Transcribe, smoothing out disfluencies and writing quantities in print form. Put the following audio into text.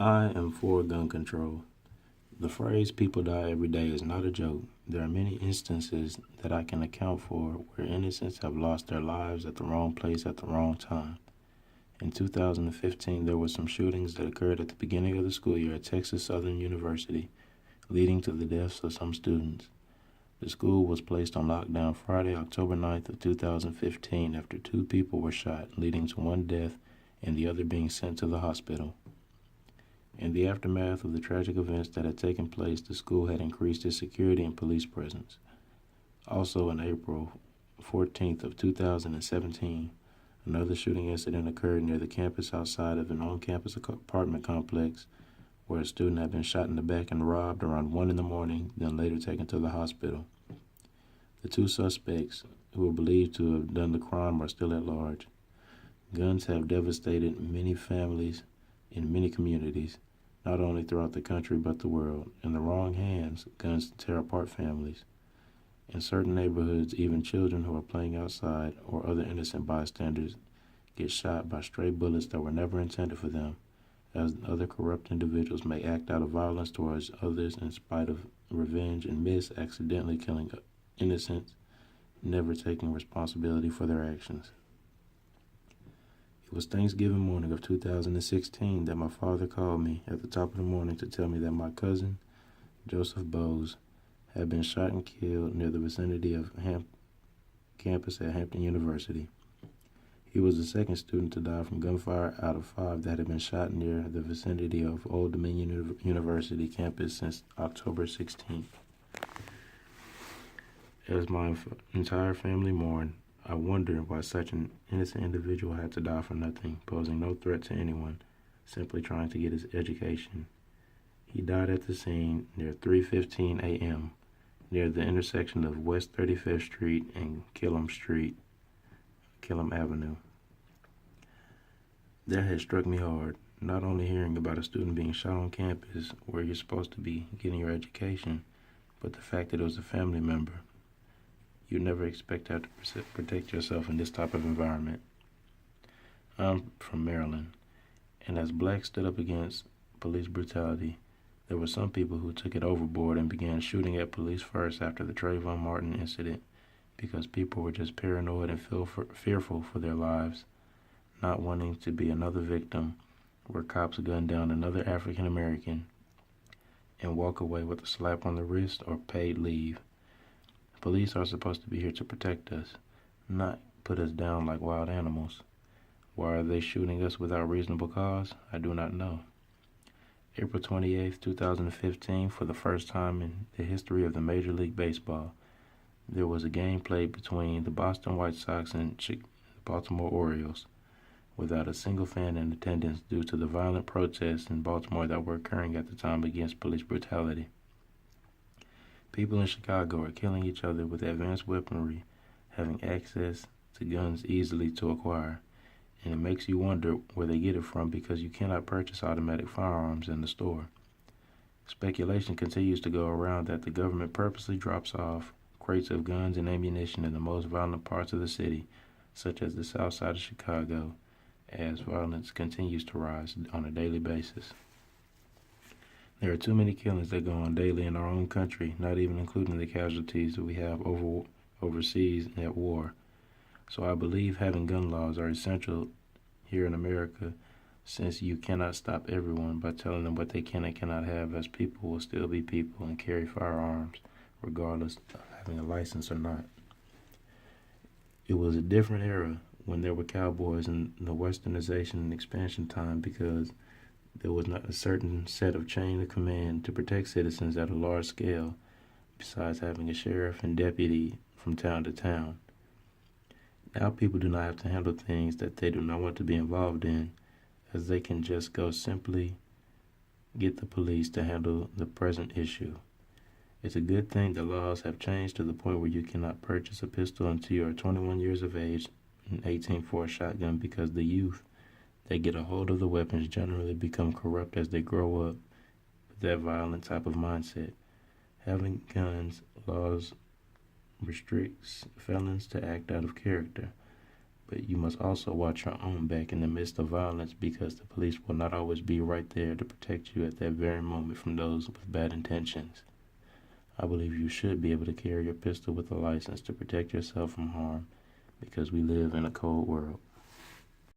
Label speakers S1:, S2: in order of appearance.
S1: I am for gun control. The phrase people die every day is not a joke. There are many instances that I can account for where innocents have lost their lives at the wrong place at the wrong time. In 2015, there were some shootings that occurred at the beginning of the school year at Texas Southern University, leading to the deaths of some students. The school was placed on lockdown Friday, October 9th of 2015 after two people were shot, leading to one death and the other being sent to the hospital. In the aftermath of the tragic events that had taken place, the school had increased its security and police presence. Also on April 14th of 2017, another shooting incident occurred near the campus outside of an on-campus apartment complex where a student had been shot in the back and robbed around 1 in the morning, then later taken to the hospital. The two suspects, who were believed to have done the crime, are still at large. Guns have devastated many families in many communities, not only throughout the country but the world. In the wrong hands, guns tear apart families. In certain neighborhoods, even children who are playing outside or other innocent bystanders get shot by stray bullets that were never intended for them, as other corrupt individuals may act out of violence towards others in spite of revenge and miss, accidentally killing innocents, never taking responsibility for their actions. It was Thanksgiving morning of 2016 that my father called me at the top of the morning to tell me that my cousin, Joseph Bowes, had been shot and killed near the vicinity of campus at Hampton University. He was the second student to die from gunfire out of 5 that had been shot near the vicinity of Old Dominion University campus since October 16th. As my entire family mourned, I wondered why such an innocent individual had to die for nothing, posing no threat to anyone, simply trying to get his education. He died at the scene near 3:15 a.m., near the intersection of West 35th Street and Killam Avenue. That had struck me hard, not only hearing about a student being shot on campus where you're supposed to be getting your education, but the fact that it was a family member. You never expect to have to protect yourself in this type of environment. I'm from Maryland, and as blacks stood up against police brutality, there were some people who took it overboard and began shooting at police first after the Trayvon Martin incident because people were just paranoid and fearful for their lives, not wanting to be another victim where cops gun down another African American and walk away with a slap on the wrist or paid leave. Police are supposed to be here to protect us, not put us down like wild animals. Why are they shooting us without reasonable cause? I do not know. April 28, 2015, for the first time in the history of the Major League Baseball, there was a game played between the Boston White Sox and the Baltimore Orioles, without a single fan in attendance due to the violent protests in Baltimore that were occurring at the time against police brutality. People in Chicago are killing each other with advanced weaponry, having access to guns easily to acquire, and it makes you wonder where they get it from because you cannot purchase automatic firearms in the store. Speculation continues to go around that the government purposely drops off crates of guns and ammunition in the most violent parts of the city, such as the south side of Chicago, as violence continues to rise on a daily basis. There are too many killings that go on daily in our own country, not even including the casualties that we have overseas at war. So I believe having gun laws are essential here in America, since you cannot stop everyone by telling them what they can and cannot have, as people will still be people and carry firearms, regardless of having a license or not. It was a different era when there were cowboys in the westernization and expansion time because there was not a certain set of chain of command to protect citizens at a large scale, besides having a sheriff and deputy from town to town. Now people do not have to handle things that they do not want to be involved in, as they can just go simply get the police to handle the present issue. It's a good thing the laws have changed to the point where you cannot purchase a pistol until you are 21 years of age and 18 for a shotgun, because the youth that get a hold of the weapons generally become corrupt as they grow up with that violent type of mindset. Having guns laws restricts felons to act out of character, But you must also watch your own back in the midst of violence, because the police will not always be right there to protect you at that very moment from those with bad intentions. I believe you should be able to carry your pistol with a license to protect yourself from harm, because we live in a cold world.